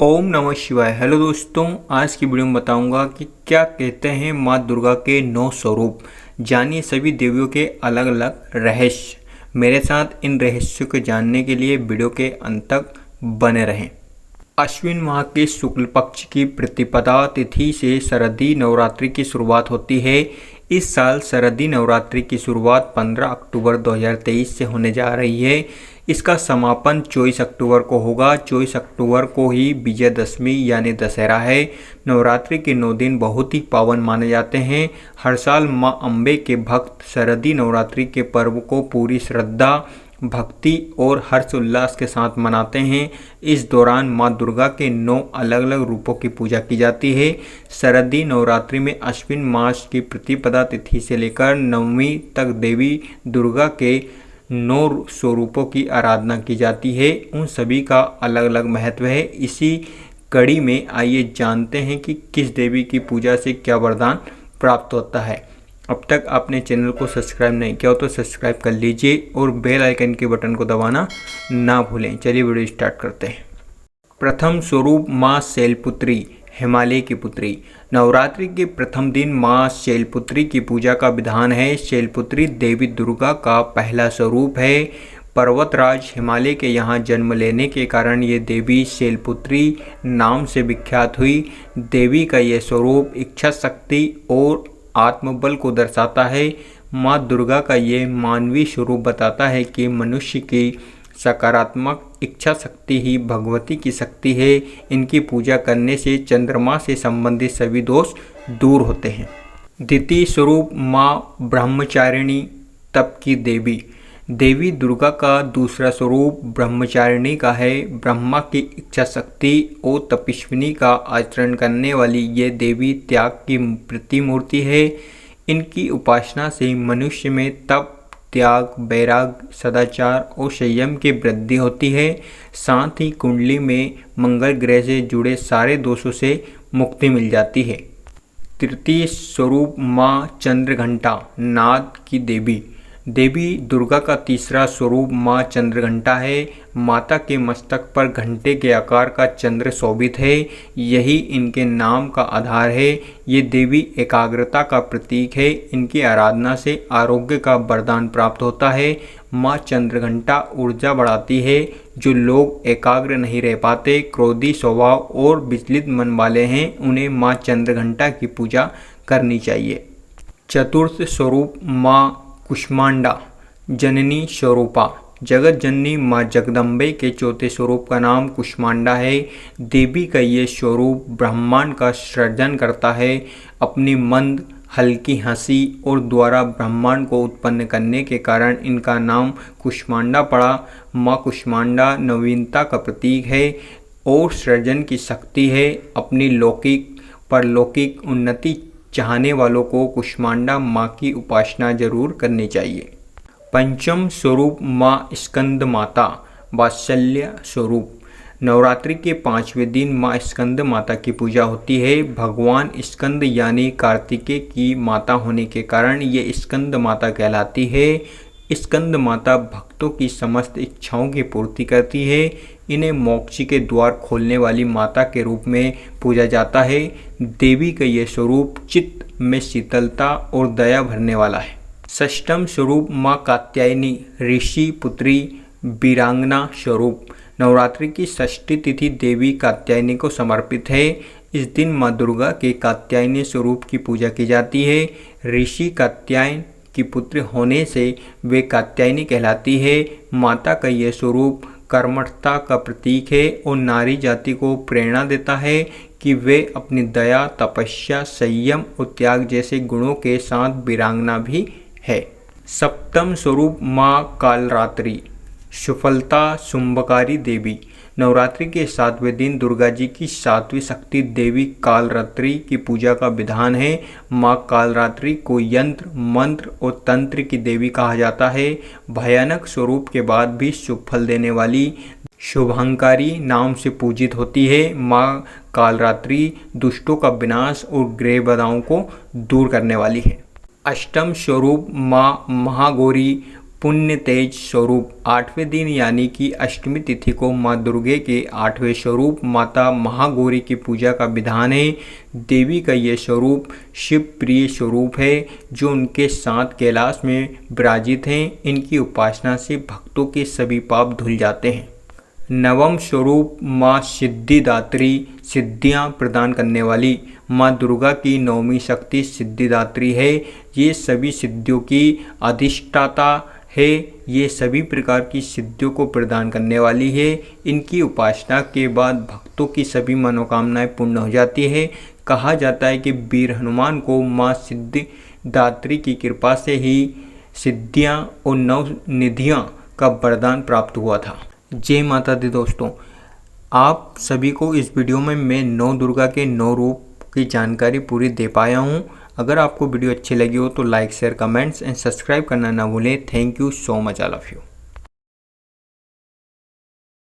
ओम नमः शिवाय। हेलो दोस्तों, आज की वीडियो में बताऊंगा कि क्या कहते हैं माँ दुर्गा के 9 स्वरूप। जानिए सभी देवियों के अलग अलग रहस्य। मेरे साथ इन रहस्यों को जानने के लिए वीडियो के अंत तक बने रहें। अश्विन माह के शुक्ल पक्ष की प्रतिपदा तिथि से शरदी नवरात्रि की शुरुआत होती है। इस साल शरदी नवरात्रि की शुरुआत 15 अक्टूबर 2023 से होने जा रही है। इसका समापन 24 अक्टूबर को होगा। 24 अक्टूबर को ही विजयदशमी यानी दशहरा है। नवरात्रि के 9 दिन बहुत ही पावन माने जाते हैं। हर साल माँ अम्बे के भक्त शरदी नवरात्रि के पर्व को पूरी श्रद्धा, भक्ति और हर्षोल्लास के साथ मनाते हैं। इस दौरान माँ दुर्गा के 9 अलग अलग रूपों की पूजा की जाती है। शरदी नवरात्रि में अश्विन मास की प्रतिपदा तिथि से लेकर नवमी तक देवी दुर्गा के 9 स्वरूपों की आराधना की जाती है। उन सभी का अलग अलग महत्व है। इसी कड़ी में आइए जानते हैं कि किस देवी की पूजा से क्या वरदान प्राप्त होता है। अब तक आपने चैनल को सब्सक्राइब नहीं किया हो तो सब्सक्राइब कर लीजिए और बेल आइकन के बटन को दबाना ना भूलें। चलिए वीडियो स्टार्ट करते हैं। प्रथम स्वरूप माँ शैलपुत्री, हिमालय की पुत्री। नवरात्रि के प्रथम दिन माँ शैलपुत्री की पूजा का विधान है। शैलपुत्री देवी दुर्गा का पहला स्वरूप है। पर्वतराज हिमालय के यहाँ जन्म लेने के कारण ये देवी शैलपुत्री नाम से विख्यात हुई। देवी का यह स्वरूप इच्छा शक्ति और आत्मबल को दर्शाता है। माँ दुर्गा का ये मानवीय स्वरूप बताता है कि मनुष्य की सकारात्मक इच्छा शक्ति ही भगवती की शक्ति है। इनकी पूजा करने से चंद्रमा से संबंधित सभी दोष दूर होते हैं। द्वितीय स्वरूप माँ ब्रह्मचारिणी, तप की देवी। देवी दुर्गा का दूसरा स्वरूप ब्रह्मचारिणी का है। ब्रह्मा की इच्छा शक्ति और तपस्विनी का आचरण करने वाली ये देवी त्याग की प्रतिमूर्ति है। इनकी उपासना से मनुष्य में तप, त्याग, वैराग, सदाचार और संयम की वृद्धि होती है। साथ ही कुंडली में मंगल ग्रह से जुड़े सारे दोषों से मुक्ति मिल जाती है। तृतीय स्वरूप माँ चंद्रघंटा, नाद की देवी। देवी दुर्गा का तीसरा स्वरूप माँ चंद्रघंटा है। माता के मस्तक पर घंटे के आकार का चंद्र शोभित है। यही इनके नाम का आधार है। ये देवी एकाग्रता का प्रतीक है। इनकी आराधना से आरोग्य का वरदान प्राप्त होता है। माँ चंद्रघंटा ऊर्जा बढ़ाती है। जो लोग एकाग्र नहीं रह पाते, क्रोधी स्वभाव और विचलित मन वाले हैं, उन्हें माँ चंद्रघंटा की पूजा करनी चाहिए। चतुर्थ स्वरूप माँ कुष्मांडा, जननी स्वरूपा। जगत जननी माँ जगदम्बे के चौथे स्वरूप का नाम कुष्मांडा है। देवी का ये स्वरूप ब्रह्मांड का सृजन करता है। अपनी मंद हल्की हंसी और द्वारा ब्रह्मांड को उत्पन्न करने के कारण इनका नाम कुष्मांडा पड़ा। माँ कुष्मांडा नवीनता का प्रतीक है और सृजन की शक्ति है। अपनी लौकिक परलौकिक उन्नति चाहने वालों को कुष्मांडा माँ की उपासना जरूर करनी चाहिए। पंचम स्वरूप माँ स्कंद माता, वात्सल्य स्वरूप। नवरात्रि के 5वें दिन माँ स्कंद माता की पूजा होती है। भगवान स्कंद यानी कार्तिकेय की माता होने के कारण ये स्कंद माता कहलाती है। स्कंद माता भक्तों की समस्त इच्छाओं की पूर्ति करती है। इन्हें मोक्ष के द्वार खोलने वाली माता के रूप में पूजा जाता है। देवी का ये स्वरूप चित्त में शीतलता और दया भरने वाला है। षष्ठम स्वरूप माँ कात्यायनी, ऋषि पुत्री, वीरांगना स्वरूप। नवरात्रि की षष्ठी तिथि देवी कात्यायनी को समर्पित है। इस दिन माँ दुर्गा के कात्यायनी स्वरूप की पूजा की जाती है। ऋषि कात्यायन की पुत्र होने से वे कात्यायनी कहलाती है। माता का यह स्वरूप कर्मठता का प्रतीक है और नारी जाति को प्रेरणा देता है कि वे अपनी दया, तपस्या, संयम और त्याग जैसे गुणों के साथ वीरांगना भी है। सप्तम स्वरूप माँ कालरात्रि, सुफलता शुंभकारी देवी। नवरात्रि के 7वें दिन दुर्गा जी की 7वीं शक्ति देवी कालरात्रि की पूजा का विधान है। माँ कालरात्रि को यंत्र, मंत्र और तंत्र की देवी कहा जाता है। भयानक स्वरूप के बाद भी शुभ फल देने वाली शुभंकारी नाम से पूजित होती है। माँ कालरात्रि दुष्टों का विनाश और ग्रह बाधाओं को दूर करने वाली है। अष्टम स्वरूप माँ महागौरी, पुण्य तेज स्वरूप। 8वें दिन यानी कि अष्टमी तिथि को माँ दुर्गे के 8वें स्वरूप माता महागौरी की पूजा का विधान है। देवी का ये स्वरूप शिव प्रिय स्वरूप है जो उनके साथ कैलाश में विराजित हैं। इनकी उपासना से भक्तों के सभी पाप धुल जाते हैं। 9वां स्वरूप माँ सिद्धिदात्री, सिद्धियाँ प्रदान करने वाली। माँ दुर्गा की 9वीं शक्ति सिद्धिदात्री है। ये सभी सिद्धियों की अधिष्ठाता है। ये सभी प्रकार की सिद्धियों को प्रदान करने वाली है। इनकी उपासना के बाद भक्तों की सभी मनोकामनाएं पूर्ण हो जाती है। कहा जाता है कि वीर हनुमान को माँ सिद्धिदात्री की कृपा से ही सिद्धियाँ और 9 निधियाँ का वरदान प्राप्त हुआ था। जय माता दी दोस्तों, आप सभी को इस वीडियो में मैं 9 दुर्गा के 9 रूप की जानकारी पूरी दे पाया हूँ। अगर आपको वीडियो अच्छी लगी हो तो like share comments and subscribe करना ना भूलें। Thank you so much all of you.